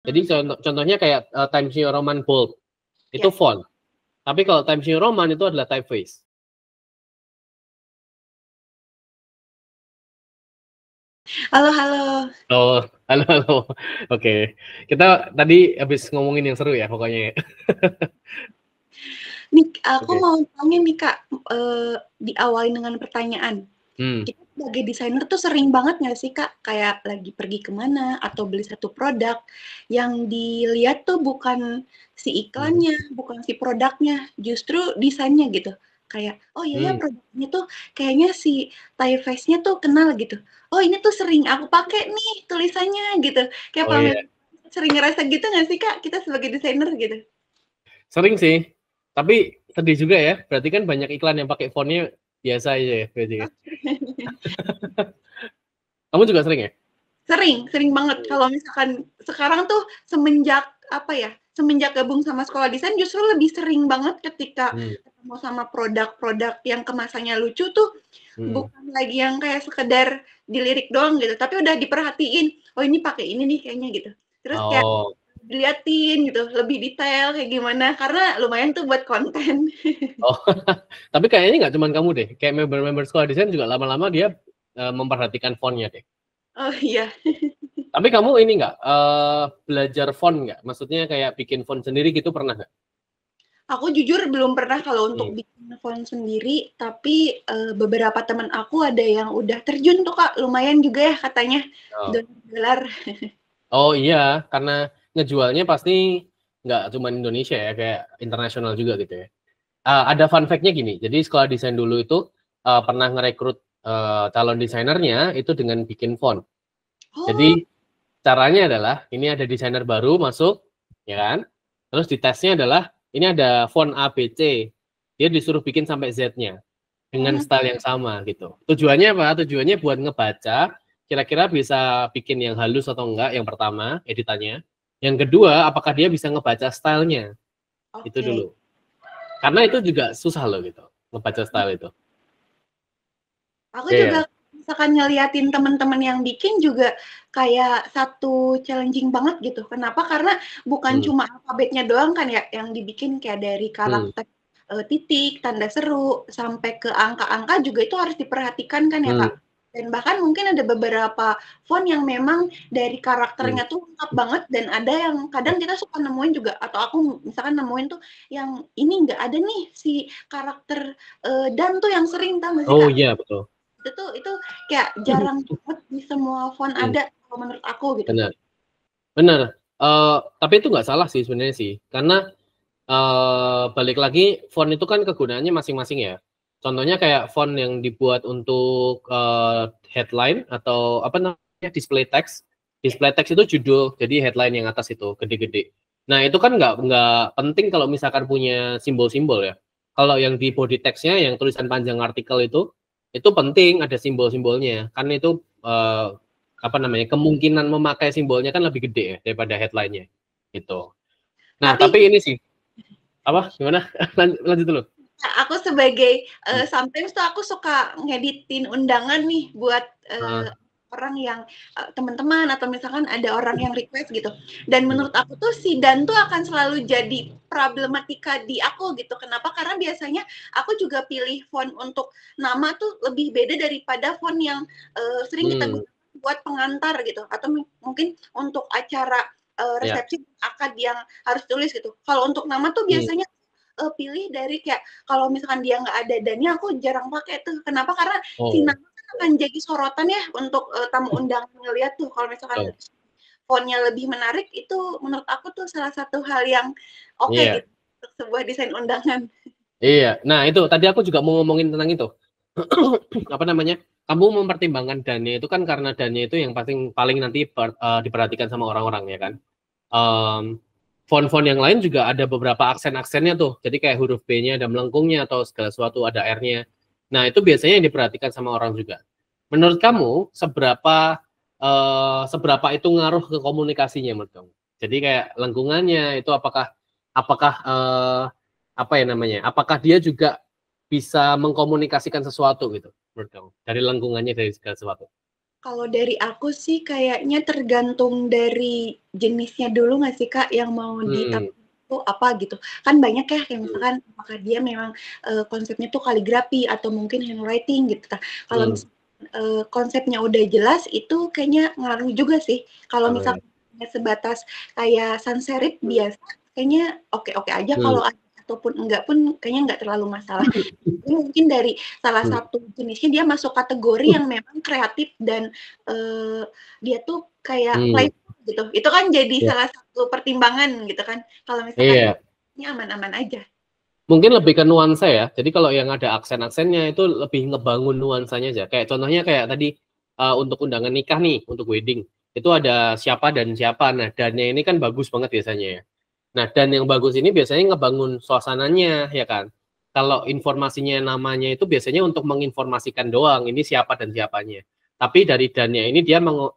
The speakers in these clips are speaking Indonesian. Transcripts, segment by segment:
Jadi contohnya kayak Times New Roman bold itu Yes. font. Tapi kalau Times New Roman itu adalah typeface. Halo, halo. Oh, halo. Oke. Kita tadi habis ngomongin yang seru ya pokoknya ya. Nih, aku Oke. mau tanya nih Kak, diawali dengan pertanyaan. Hmm. Kita sebagai desainer tuh sering banget nggak sih Kak, kayak lagi pergi kemana atau beli satu produk, yang dilihat tuh bukan si iklannya, bukan si produknya, justru desainnya gitu. Kayak, oh iya ya produknya tuh kayaknya si typeface-nya tuh kenal gitu. Oh ini tuh sering aku pakai nih tulisannya gitu. Kayak Oh iya. sering ngerasa gitu nggak sih Kak, kita sebagai desainer gitu? Sering sih. Tapi sedih juga ya. Berarti kan banyak iklan yang pakai fontnya biasa aja ya berarti ya. Kamu juga sering ya? Sering banget. Kalau misalkan sekarang tuh semenjak apa ya, semenjak gabung sama sekolah desain justru lebih sering banget ketika ketemu sama produk-produk yang kemasannya lucu tuh, bukan lagi yang kayak sekedar dilirik doang gitu, tapi udah diperhatiin, "Oh ini pakai ini nih kayaknya," gitu. Terus kayak Oh. diliatin gitu, lebih detail kayak gimana, karena lumayan tuh buat konten. Oh. Tapi kayaknya nggak cuma kamu deh. Kayak member-member sekolah desain juga lama-lama dia memperhatikan fontnya deh. Oh iya. Tapi kamu ini nggak belajar font nggak? Maksudnya kayak bikin font sendiri gitu pernah nggak? Aku jujur belum pernah kalau untuk bikin font sendiri, tapi beberapa teman aku ada yang udah terjun tuh Kak, lumayan juga ya katanya, Oh. gelar. Oh iya, karena ngejualnya pasti nggak cuma Indonesia ya, kayak internasional juga gitu ya. Ada fun fact-nya gini, jadi sekolah desain dulu itu pernah ngerekrut calon desainernya itu dengan bikin font. Oh, Jadi caranya adalah ini ada desainer baru masuk, ya kan? Terus di tesnya adalah ini ada font A, B, C. Dia disuruh bikin sampai Z-nya dengan style yang sama gitu. Tujuannya apa? Tujuannya buat ngebaca kira-kira bisa bikin yang halus atau enggak, yang pertama editannya. Yang kedua, apakah dia bisa ngebaca stylenya. Itu oke. dulu. Karena itu juga susah loh gitu, ngebaca style itu. Aku Iya. juga misalkan ngeliatin teman-teman yang bikin juga kayak satu challenging banget gitu. Kenapa? Karena bukan cuma alfabetnya doang kan ya yang dibikin, kayak dari karakter titik, tanda seru, sampai ke angka-angka juga itu harus diperhatikan kan ya Kak. Dan bahkan mungkin ada beberapa font yang memang dari karakternya tuh lengkap banget, dan ada yang kadang kita suka nemuin juga, atau aku misalkan nemuin tuh yang ini nggak ada nih si karakter dan tuh yang sering, tahu nggak sih Oh Kak? iya betul. Itu kayak jarang banget di semua font ada kalau menurut aku gitu. Benar. Benar. Tapi itu nggak salah sih sebenarnya sih, karena balik lagi font itu kan kegunaannya masing-masing ya. Contohnya kayak font yang dibuat untuk headline atau apa namanya display text. Display text itu judul, jadi headline yang atas itu gede-gede. Nah itu kan nggak penting kalau misalkan punya simbol-simbol ya. Kalau yang di body text-nya, yang tulisan panjang artikel itu penting ada simbol-simbolnya. Karena itu apa namanya kemungkinan memakai simbolnya kan lebih gede ya daripada headline-nya. Gitu. Nah Tapi tapi ini sih apa gimana lanjut dulu. aku sebagai sometimes tuh aku suka ngeditin undangan nih buat orang yang teman-teman, atau misalkan ada orang yang request gitu. Dan menurut aku tuh si dan tuh akan selalu jadi problematika di aku gitu. Kenapa? Karena biasanya aku juga pilih font untuk nama tuh lebih beda daripada font yang sering kita gunakan buat pengantar gitu, atau mungkin untuk acara Ya. resepsi akad yang harus tulis gitu. Kalau untuk nama tuh biasanya pilih dari kayak kalau misalkan dia nggak ada dannya, aku jarang pakai tuh. Kenapa? Karena si nama kan akan jadi sorotan ya untuk tamu undangan ngeliat tuh. Kalau misalkan fontnya lebih menarik, itu menurut aku tuh salah satu hal yang oke Iya. gitu untuk sebuah desain undangan. Iya. Nah itu tadi aku juga mau ngomongin tentang itu. Apa namanya? Kamu mempertimbangkan dannya itu kan karena dannya itu yang paling nanti diperhatikan sama orang-orang ya kan. Font-font yang lain juga ada beberapa aksen-aksennya tuh. Jadi kayak huruf B-nya ada melengkungnya atau segala sesuatu ada R-nya. Nah, itu biasanya yang diperhatikan sama orang juga. Menurut kamu seberapa itu ngaruh ke komunikasinya menurut kamu? Jadi kayak lengkungannya itu apakah apa ya namanya? Apakah dia juga bisa mengkomunikasikan sesuatu gitu menurut kamu? Dari lengkungannya dari segala sesuatu. Kalau dari aku sih kayaknya tergantung dari jenisnya dulu nggak sih Kak, yang mau ditampilkan itu apa gitu. Kan banyak ya kayak misalkan apakah dia memang konsepnya tuh kaligrafi atau mungkin handwriting gitu. Nah, kalau misalkan konsepnya udah jelas itu kayaknya ngaruh juga sih. Kalau misalkan sebatas kayak sans serif biasa, kayaknya oke-oke aja. Kalau ada ataupun enggak pun kayaknya enggak terlalu masalah. Ini mungkin dari salah satu jenisnya dia masuk kategori yang memang kreatif dan dia tuh kayak playful gitu. Itu kan jadi salah satu pertimbangan gitu kan. Kalau misalkan ini aman-aman aja. Mungkin lebih ke nuansa ya. Jadi kalau yang ada aksen-aksennya itu lebih ngebangun nuansanya aja. Kayak contohnya kayak tadi untuk undangan nikah nih, untuk wedding. Itu ada siapa dan siapa. Nah, dannya ini kan bagus banget biasanya ya. Nah, dan yang bagus ini biasanya ngebangun suasananya, ya kan? Kalau informasinya namanya itu biasanya untuk menginformasikan doang, ini siapa dan siapanya. Tapi dari dannya ini dia mau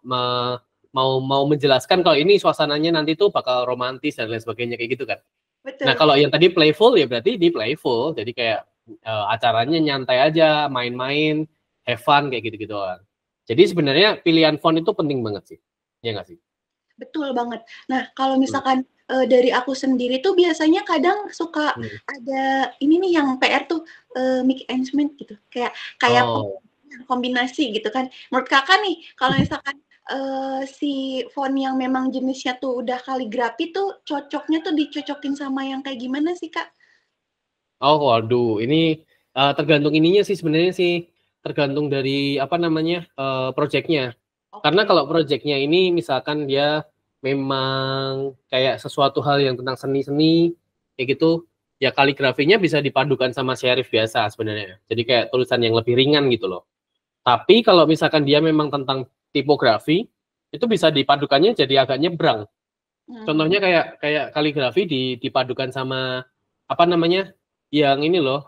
menjelaskan kalau ini suasananya nanti tuh bakal romantis dan lain sebagainya kayak gitu kan. Betul. Nah, kalau yang tadi playful ya berarti di playful, jadi kayak acaranya nyantai aja, main-main, have fun kayak gitu-gitu kan. Jadi sebenarnya pilihan font itu penting banget sih, ya nggak sih? Betul banget. Nah, kalau misalkan dari aku sendiri tuh biasanya kadang suka ada ini nih yang PR tuh mix and match gitu. Kayak kombinasi gitu kan. Menurut Kakak nih, kalau misalkan si font yang memang jenisnya tuh udah kaligrafi tuh cocoknya tuh dicocokin sama yang kayak gimana sih, Kak? Oh, waduh, ini tergantung ininya sih sebenarnya sih, tergantung dari apa namanya projectnya. Karena kalau projectnya ini misalkan dia memang kayak sesuatu hal yang tentang seni-seni kayak gitu, ya kaligrafinya bisa dipadukan sama serif biasa sebenarnya. Jadi kayak tulisan yang lebih ringan gitu loh. Tapi kalau misalkan dia memang tentang tipografi, itu bisa dipadukannya jadi agak nyebrang. Contohnya kayak kaligrafi dipadukan sama apa namanya? Yang ini loh,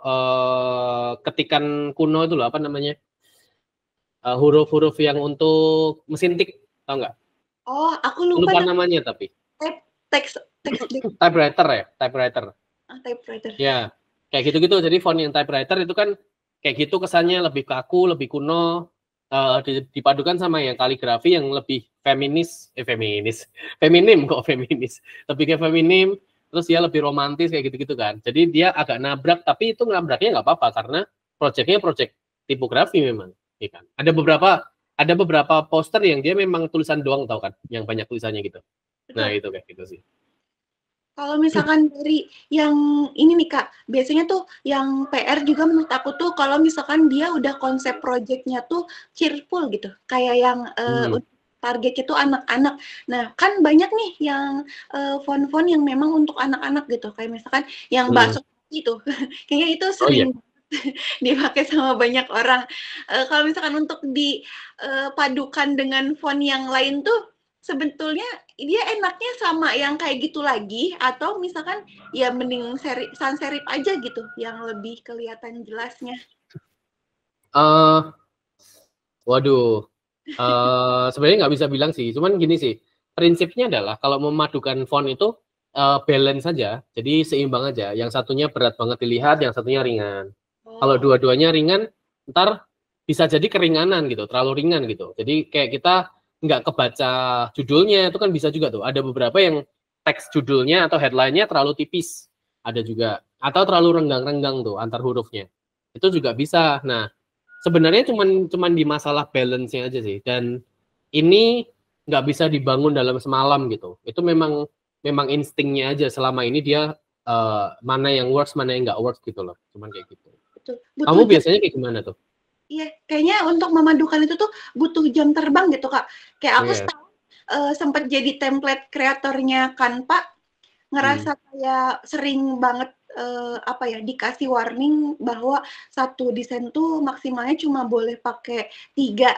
ketikan kuno itu loh, apa namanya? Huruf-huruf yang untuk mesin tik, tau nggak? Oh, aku lupa Lupa namanya tapi. teks Typewriter ya, typewriter. typewriter. Ya, kayak gitu-gitu. Jadi font yang typewriter itu kan kayak gitu kesannya lebih kaku, lebih kuno, dipadukan sama yang kaligrafi yang lebih feminim kok feminis, lebih kayak feminim, terus dia lebih romantis kayak gitu-gitu kan. Jadi dia agak nabrak, tapi itu nabraknya nggak apa-apa karena projectnya project tipografi memang, ya kan. Ada beberapa poster yang dia memang tulisan doang tau kan, yang banyak tulisannya gitu. Nah itu kayak gitu sih. Kalau misalkan dari yang ini nih Kak, biasanya tuh yang PR juga menurut aku tuh kalau misalkan dia udah konsep project-nya tuh cheerful gitu, kayak yang targetnya tuh anak-anak. Nah, kan banyak nih yang font-font yang memang untuk anak-anak gitu, kayak misalkan yang bakso itu, kayaknya itu sering dipakai sama banyak orang. Kalau misalkan untuk dipadukan dengan font yang lain tuh sebetulnya dia enaknya sama yang kayak gitu lagi atau misalkan ya mending sans serif aja gitu yang lebih kelihatan jelasnya. Waduh, sebenarnya nggak bisa bilang sih, cuman gini sih, prinsipnya adalah kalau memadukan font itu balance saja, jadi seimbang aja. Yang satunya berat banget dilihat, yang satunya ringan. Kalau dua-duanya ringan, ntar bisa jadi keringanan gitu, terlalu ringan gitu. Jadi kayak kita nggak kebaca judulnya, itu kan bisa juga tuh. Ada beberapa yang teks judulnya atau headline-nya terlalu tipis, ada juga. Atau terlalu renggang-renggang tuh antar hurufnya. Itu juga bisa. Nah, sebenarnya cuman di masalah balance-nya aja sih, dan ini nggak bisa dibangun dalam semalam gitu. Itu memang instingnya aja selama ini dia mana yang works mana yang nggak works gitu loh, cuman kayak gitu. Betul. Kamu biasanya kayak gimana tuh? Iya, kayaknya untuk memadukan itu tuh butuh jam terbang gitu Kak. Kayak aku sempat jadi template kreatornya Canva, ngerasa kayak sering banget apa ya dikasih warning bahwa satu desain tuh maksimalnya cuma boleh pakai 3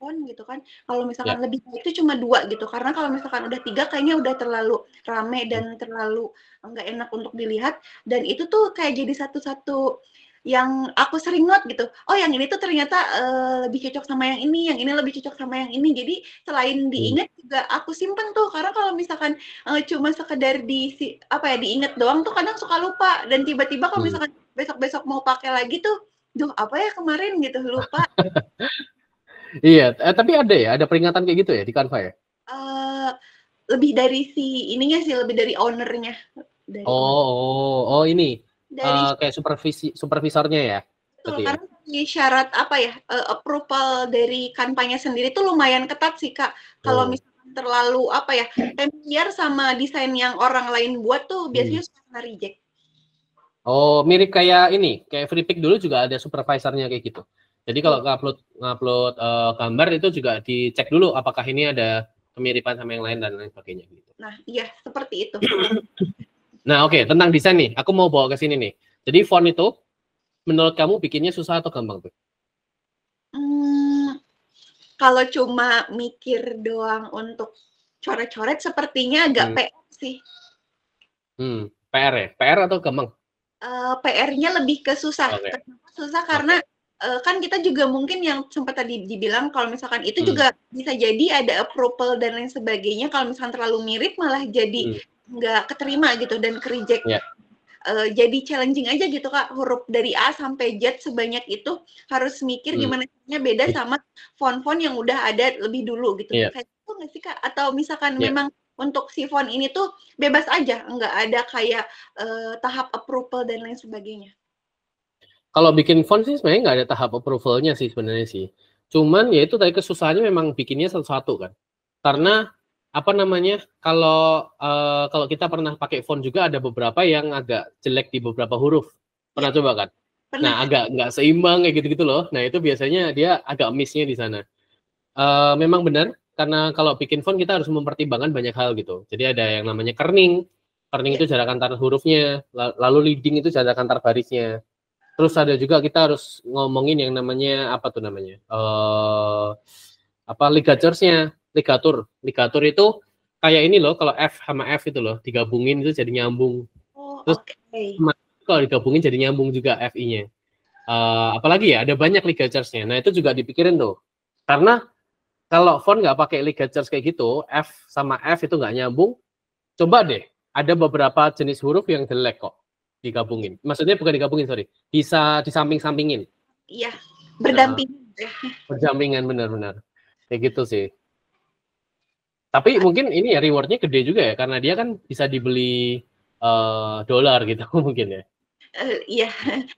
font gitu kan. Kalau misalkan lebih dari itu cuma 2 gitu. Karena kalau misalkan udah 3 kayaknya udah terlalu rame dan terlalu nggak enak untuk dilihat. Dan itu tuh kayak jadi satu-satu yang aku sering note gitu. Oh yang ini tuh ternyata lebih cocok sama yang ini lebih cocok sama yang ini. Jadi selain diingat juga aku simpen tuh. Karena kalau misalkan cuma sekedar diingat doang tuh kadang suka lupa dan tiba-tiba kalau misalkan besok-besok mau pakai lagi tuh, duh apa ya kemarin gitu lupa. Iya, tapi ada peringatan kayak gitu ya di Canva ya? Lebih dari si ininya sih, lebih dari owner-nya. Dari owner. Oh ini Dari kayak supervisornya ya? betul, Berarti ya? karena di syarat apa ya, approval dari Canva-nya sendiri tuh lumayan ketat sih, Kak. Kalau Oh. misalkan terlalu apa ya, familiar sama desain yang orang lain buat tuh Hmm. biasanya suka kena reject. Oh, mirip kayak ini, kayak FreePic dulu juga ada supervisornya kayak gitu. Jadi Betul. kalau ngupload gambar itu juga dicek dulu apakah ini ada kemiripan sama yang lain dan lain sebagainya gitu. Nah, iya seperti itu. Nah, oke, tentang desain nih, aku mau bawa ke sini nih. Jadi font itu menurut kamu bikinnya susah atau gampang tuh? Kalau cuma mikir doang untuk coret-coret sepertinya agak PR sih. PR ya? PR atau gampang? PR-nya lebih ke susah. Oke. Kenapa susah? Karena kan kita juga mungkin yang sempat tadi dibilang kalau misalkan itu juga bisa jadi ada approval dan lain sebagainya. Kalau misalkan terlalu mirip malah jadi nggak keterima gitu dan ke-reject. Yeah. Jadi challenging aja gitu Kak, huruf dari A sampai Z sebanyak itu harus mikir gimana caranya beda sama font-font yang udah ada lebih dulu gitu. Yeah. Kayak itu nggak sih Kak? Atau misalkan Yeah. memang untuk si font ini tuh bebas aja, nggak ada kayak tahap approval dan lain sebagainya. Kalau bikin font sih sebenarnya nggak ada tahap approval-nya sih sebenarnya sih. Cuman ya itu tadi kesusahannya memang bikinnya satu-satu kan. Karena apa namanya, kalau kita pernah pakai font juga ada beberapa yang agak jelek di beberapa huruf. Pernah coba kan? Pernah. Nah, agak nggak seimbang kayak gitu-gitu loh. Nah, itu biasanya dia agak miss-nya di sana. Memang benar, karena kalau bikin font kita harus mempertimbangkan banyak hal gitu. Jadi ada yang namanya kerning. Kerning itu jarak antar hurufnya, lalu leading itu jarak antar barisnya. Terus ada juga kita harus ngomongin yang namanya apa tuh namanya? Ligatures-nya, ligatur itu kayak ini loh, kalau F sama F itu loh digabungin itu jadi nyambung. Terus kalau digabungin jadi nyambung juga FI-nya. Apalagi ya ada banyak ligatures-nya. Nah itu juga dipikirin tuh, karena kalau font nggak pakai ligatures kayak gitu, F sama F itu nggak nyambung. Coba deh, ada beberapa jenis huruf yang jelek kok digabungin. Maksudnya bukan digabungin, sorry, bisa disamping-sampingin. Iya, berdampingan. Berdampingan benar-benar. Kayak gitu sih. Tapi mungkin ini ya rewardnya gede juga ya, karena dia kan bisa dibeli dolar gitu mungkin ya. Iya,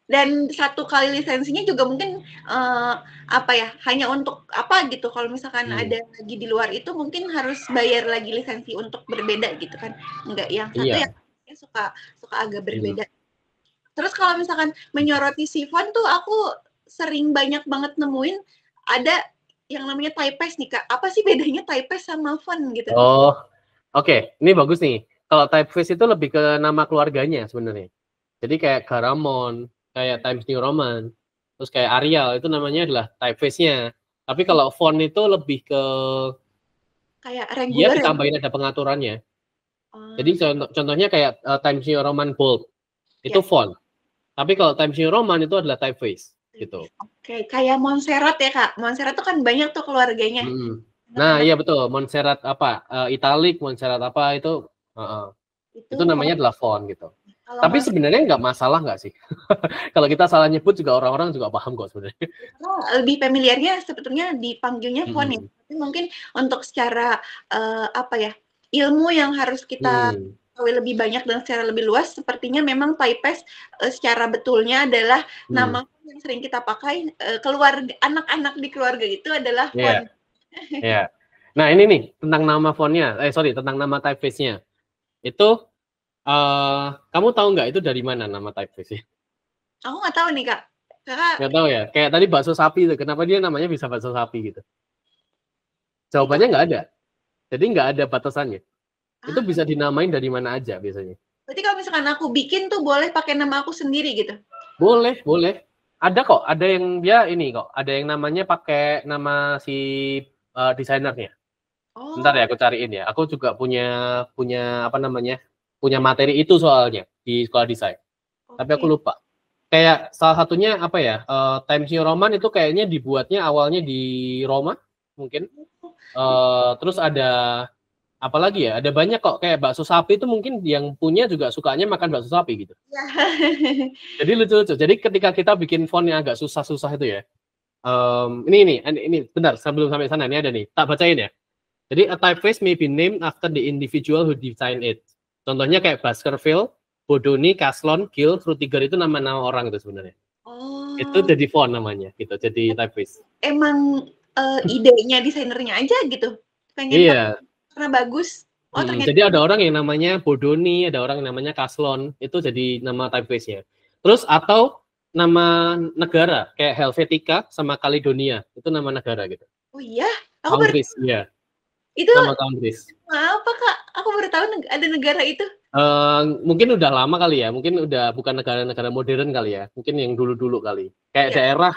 dan 1 kali lisensinya juga mungkin hanya untuk apa gitu. Kalau misalkan ada lagi di luar itu mungkin harus bayar lagi lisensi untuk berbeda gitu kan. Enggak yang satu yang suka agak berbeda. Terus kalau misalkan menyoroti si font tuh aku sering banyak banget nemuin ada yang namanya typeface nih Kak. Apa sih bedanya typeface sama font gitu? Oh, oke. Ini bagus nih. Kalau typeface itu lebih ke nama keluarganya sebenarnya. Jadi kayak Garamond, kayak Times New Roman, terus kayak Arial itu namanya adalah typeface-nya. Tapi kalau font itu lebih ke kayak dia regular ditambahin ada pengaturannya. Jadi contohnya kayak Times New Roman bold itu font. Tapi kalau Times New Roman itu adalah typeface gitu. Oke, kayak Montserrat ya Kak. Montserrat tuh kan banyak tuh keluarganya. Nah, iya betul. Montserrat italic, Montserrat apa itu namanya adalah font gitu. Tapi sebenarnya nggak masalah nggak sih? Kalau kita salah nyebut juga orang-orang juga paham kok sebenarnya. Lebih familiarnya sebetulnya dipanggilnya font ya. Tapi mungkin untuk secara ilmu yang harus kita tahu lebih banyak dan secara lebih luas, sepertinya memang typeface secara betulnya adalah nama yang sering kita pakai keluarga anak-anak di keluarga itu adalah font. Iya. Nah ini nih tentang nama fontnya, tentang nama typeface-nya. Itu kamu tahu nggak itu dari mana nama typeface-nya? Aku nggak tahu nih Kak. Nggak tahu ya. Kayak tadi bakso sapi itu, kenapa dia namanya bisa bakso sapi gitu? Jawabannya nggak ada. Jadi nggak ada batasannya. Itu bisa dinamain dari mana aja biasanya. Berarti kalau misalkan aku bikin tuh boleh pakai nama aku sendiri gitu? Boleh, boleh. Ada kok, ada yang dia ini kok, ada yang namanya pakai nama si desainernya. Bentar ya aku cariin ya. Aku juga punya punya materi itu soalnya di sekolah desain. Tapi aku lupa. Kayak salah satunya Times New Roman itu kayaknya dibuatnya awalnya di Roma mungkin. Terus ada apa lagi ya? Ada banyak kok, kayak bakso sapi itu mungkin yang punya juga sukanya makan bakso sapi gitu. Jadi lucu-lucu. Jadi ketika kita bikin font yang agak susah-susah itu ya, Ini bentar, sebelum sampai sana ini ada nih, tak bacain ya. Jadi a typeface may be named after the individual who designed it. Contohnya kayak Baskerville, Bodoni, Caslon, Gill, Frutiger itu nama-nama orang itu sebenarnya. Oh. Itu jadi font namanya gitu, jadi typeface. Emang idenya desainernya aja gitu. Pengen Iya. karena bagus. Oh, ternyata. Jadi ada orang yang namanya Bodoni, ada orang yang namanya Caslon, itu jadi nama typeface-nya. Terus atau nama negara kayak Helvetica sama Caledonia, itu nama negara gitu. Oh iya, aku Countries, iya. Itu nama countries. Apa Kak? Aku baru tahu ada negara itu. Mungkin udah lama kali ya, mungkin udah bukan negara-negara modern kali ya, mungkin yang dulu-dulu kali. Kayak Ya. daerah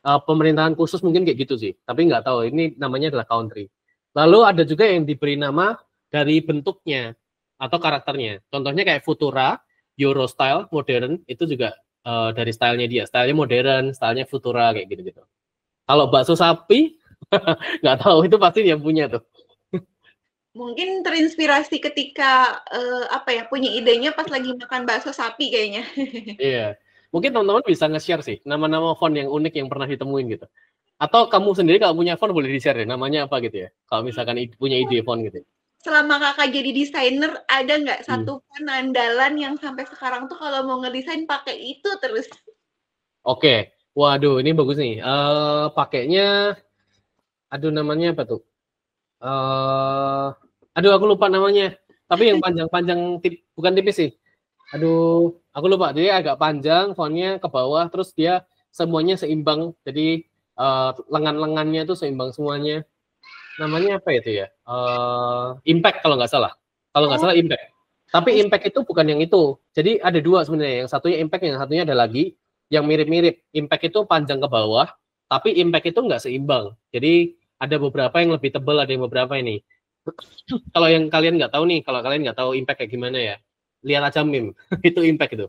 pemerintahan khusus mungkin kayak gitu sih, tapi nggak tahu. Ini namanya adalah country. Lalu ada juga yang diberi nama dari bentuknya atau karakternya. Contohnya kayak Futura, Eurostyle, modern, itu juga dari stylenya dia. Stylenya modern, stylenya Futura kayak gitu-gitu. Kalau bakso sapi, nggak tahu, itu pasti dia punya tuh. Mungkin terinspirasi ketika punya idenya pas lagi makan bakso sapi kayaknya. Iya, mungkin teman-teman bisa nge-share sih nama-nama font yang unik yang pernah ditemuin gitu. Atau kamu sendiri kalau punya font boleh di-share deh, namanya apa gitu ya. Kalau misalkan punya ide font gitu. Selama Kakak jadi desainer, ada nggak satu font andalan yang sampai sekarang tuh kalau mau ngedesain pakai itu terus? Oke, waduh ini bagus nih. Pakainya, aduh namanya apa tuh? Aduh aku lupa namanya. Tapi yang panjang-panjang, bukan tipis sih. Aduh, aku lupa. Jadi agak panjang, fontnya ke bawah, terus dia semuanya seimbang. Jadi lengan-lengannya tuh seimbang semuanya. Namanya apa itu ya? Impact kalau nggak salah. Kalau nggak salah Impact. Tapi Impact itu bukan yang itu. Jadi ada dua sebenarnya. Yang satunya Impact, yang satunya ada lagi yang mirip-mirip. Impact itu panjang ke bawah, tapi Impact itu nggak seimbang. Jadi ada beberapa yang lebih tebal, ada yang beberapa ini. Kalau yang kalian nggak tahu nih, kalau kalian nggak tahu Impact kayak gimana ya, lihat aja meme. Itu Impact itu.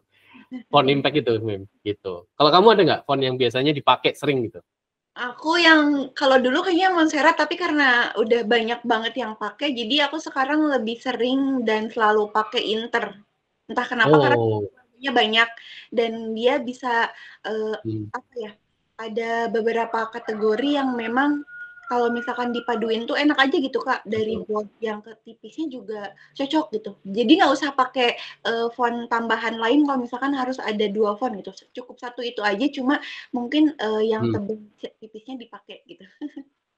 Font Impact itu meme gitu. Kalau kamu ada nggak font yang biasanya dipakai sering gitu? Aku yang kalau dulu kayaknya Montserrat, tapi karena udah banyak banget yang pakai, jadi aku sekarang lebih sering dan selalu pakai Inter. Entah kenapa karena banyak dan dia bisa ada beberapa kategori yang memang kalau misalkan dipaduin tuh enak aja gitu Kak, dari bold yang ke tipisnya juga cocok gitu. Jadi nggak usah pakai font tambahan lain kalau misalkan harus ada 2 font gitu. Cukup satu itu aja, cuma mungkin yang tebal tipisnya dipakai gitu.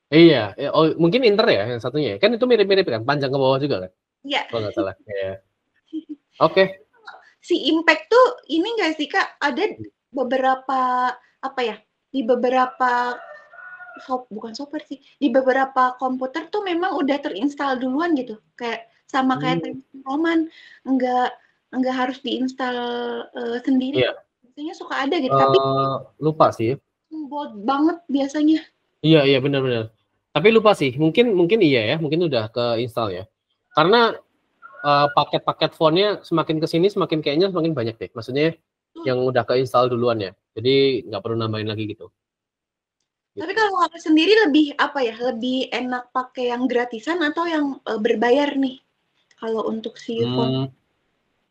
Iya, mungkin Inter ya yang satunya. Kan itu mirip-mirip kan, panjang ke bawah juga kan? Iya. Kalau nggak salah. Ya. Oke. Si Impact tuh ini nggak sih Kak, ada beberapa di beberapa bukan software sih, di beberapa komputer tuh memang udah terinstall duluan gitu, kayak sama kayak Roman, nggak harus diinstal sendiri. Iya. Biasanya suka ada gitu, tapi lupa sih. Bold banget biasanya. Iya benar-benar. Tapi lupa sih, mungkin iya ya, mungkin udah ke install ya. Karena paket-paket fontnya semakin kesini semakin kayaknya semakin banyak deh. Maksudnya yang udah ke install duluan ya. Jadi nggak perlu nambahin lagi gitu. Tapi kalau Kakak sendiri lebih lebih enak pakai yang gratisan atau yang berbayar nih? Kalau untuk si font?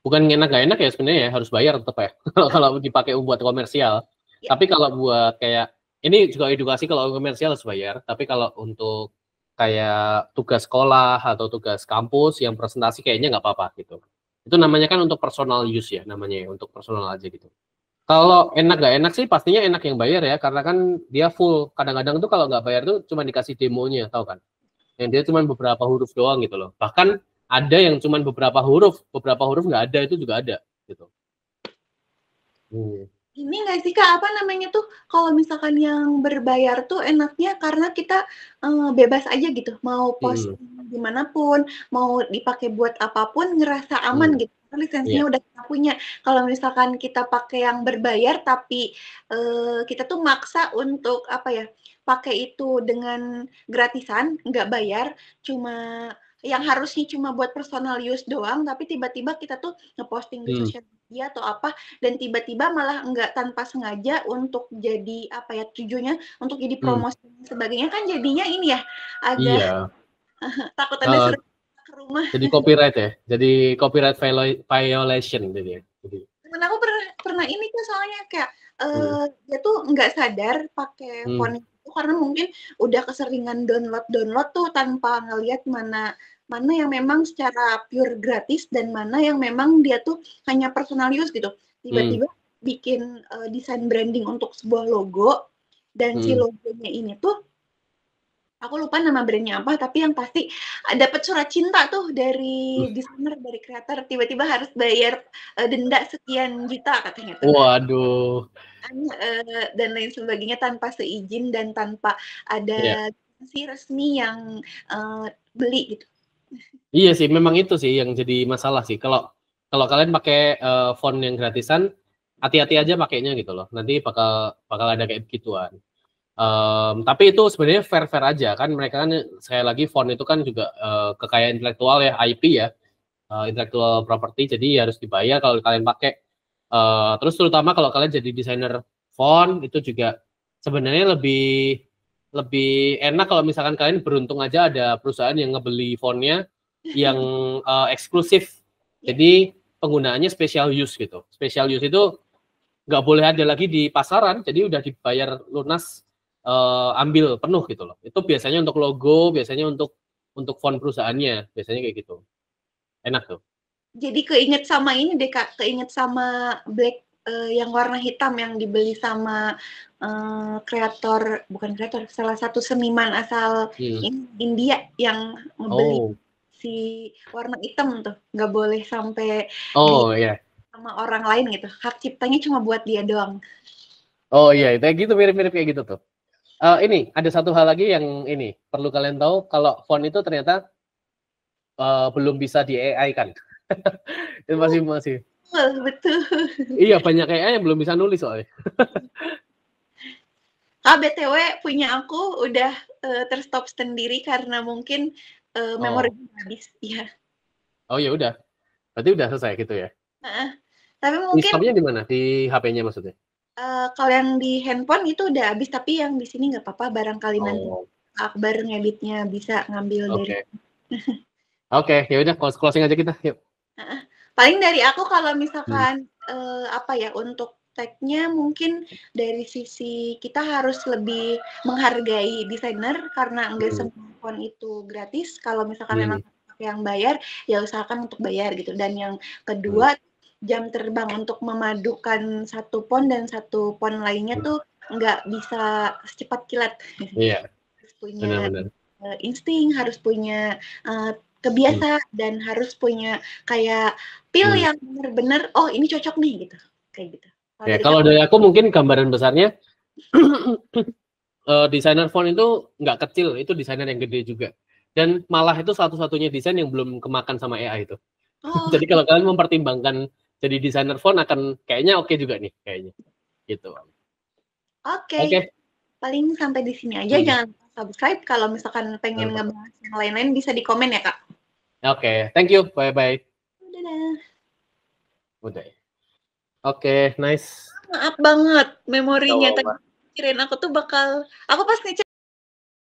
Bukan enak nggak enak ya sebenarnya ya, harus bayar tetap ya. Kalau dipakai buat komersial. Ya. Tapi kalau buat kayak ini juga edukasi, kalau komersial harus bayar. Tapi kalau untuk kayak tugas sekolah atau tugas kampus yang presentasi kayaknya nggak apa-apa gitu. Itu namanya kan untuk personal use ya, namanya ya, untuk personal aja gitu. Kalau enak nggak enak sih pastinya enak yang bayar ya, karena kan dia full. Kadang-kadang tuh kalau nggak bayar tuh cuma dikasih demonya, tahu kan? Yang dia cuma beberapa huruf doang gitu loh. Bahkan ada yang cuma beberapa huruf nggak ada, itu juga ada gitu. Ini nggak sih Kak, apa namanya tuh, kalau misalkan yang berbayar tuh enaknya karena kita bebas aja gitu, mau post dimanapun, mau dipakai buat apapun ngerasa aman gitu. Lisensinya udah kita punya. Kalau misalkan kita pakai yang berbayar tapi kita tuh maksa untuk pakai itu dengan gratisan, nggak bayar, cuma yang harusnya cuma buat personal use doang, tapi tiba-tiba kita tuh ngeposting di sosial media atau apa, dan tiba-tiba malah nggak tanpa sengaja untuk jadi tujuannya untuk jadi promosi dan sebagainya, kan jadinya ini ya agak takut ada surat ke rumah. Jadi copyright ya, jadi copyright violation jadi. Temen aku pernah ini tuh soalnya kayak dia tuh nggak sadar pakai font itu karena mungkin udah keseringan download tuh tanpa ngelihat mana yang memang secara pure gratis dan mana yang memang dia tuh hanya personal use gitu. Tiba-tiba bikin desain branding untuk sebuah logo dan si logonya ini tuh aku lupa nama brandnya apa, tapi yang pasti dapat surat cinta tuh dari desainer, dari kreator, tiba-tiba harus bayar denda sekian juta katanya tuh. Waduh. Dan lain sebagainya tanpa seizin dan tanpa Iya. ada si resmi yang beli gitu. Iya sih, memang itu sih yang jadi masalah sih. Kalau kalian pakai font yang gratisan, hati-hati aja pakainya gitu loh. Nanti bakal ada kayak begituan. Tapi itu sebenarnya fair aja kan, mereka kan sekali lagi font itu kan juga kekayaan intelektual ya, IP ya, intellectual property, jadi harus dibayar kalau kalian pakai. Terus terutama kalau kalian jadi desainer font itu juga sebenarnya lebih enak kalau misalkan kalian beruntung aja ada perusahaan yang ngebeli fontnya yang eksklusif. Jadi penggunaannya special use gitu. Special use itu nggak boleh ada lagi di pasaran, jadi udah dibayar lunas, ambil penuh gitu loh. Itu biasanya untuk logo, biasanya untuk font perusahaannya, biasanya kayak gitu. Enak tuh. Jadi keinget sama ini deh Kak, keinget sama black yang warna hitam yang dibeli sama bukan kreator, salah satu seniman asal India yang ngebeli si warna hitam tuh, nggak boleh sampai iya. sama orang lain gitu. Hak ciptanya cuma buat dia doang. Oh iya, itu gitu, mirip-mirip kayak gitu tuh. Ini ada satu hal lagi yang ini perlu kalian tahu, kalau font itu ternyata belum bisa di AI kan. Itu masih. Betul. Iya, banyak AI yang belum bisa nulis soalnya. BTW punya aku udah terstop sendiri karena mungkin memori habis. Iya. Oh ya udah. Berarti udah selesai gitu ya. Tapi Di mungkin stopnya di mana? Di HP-nya maksudnya? kalau yang di handphone itu udah habis, tapi yang di sini nggak apa-apa, barangkali nanti Akbar ngeditnya bisa ngambil dari. Oke, ya udah closing aja kita. Yuk. Paling dari aku kalau misalkan untuk tag-nya mungkin dari sisi kita harus lebih menghargai desainer karena enggak semua font itu gratis. Kalau misalkan memang yang bayar, ya usahakan untuk bayar gitu. Dan yang kedua, jam terbang untuk memadukan satu font dan satu font lainnya tuh nggak bisa secepat kilat. Iya. Harus punya insting, harus punya kebiasaan dan harus punya kayak feel yang benar-benar ini cocok nih gitu, kayak gitu. Ya, kalau dari aku mungkin gambaran besarnya desainer font itu nggak kecil, itu desainer yang gede juga. Dan malah itu satu-satunya desain yang belum kemakan sama AI itu. Jadi kalau kalian mempertimbangkan jadi desainer font akan kayaknya oke juga nih kayaknya. Gitu. Oke. Paling sampai di sini aja. Jangan subscribe. Kalau misalkan pengen ngebahas yang lain-lain bisa di komen ya Kak. Oke, thank you. Bye-bye. Dadah. Udah. Oke, nice. Maaf banget memorinya tadi. Kirain aku tuh aku pas ngecek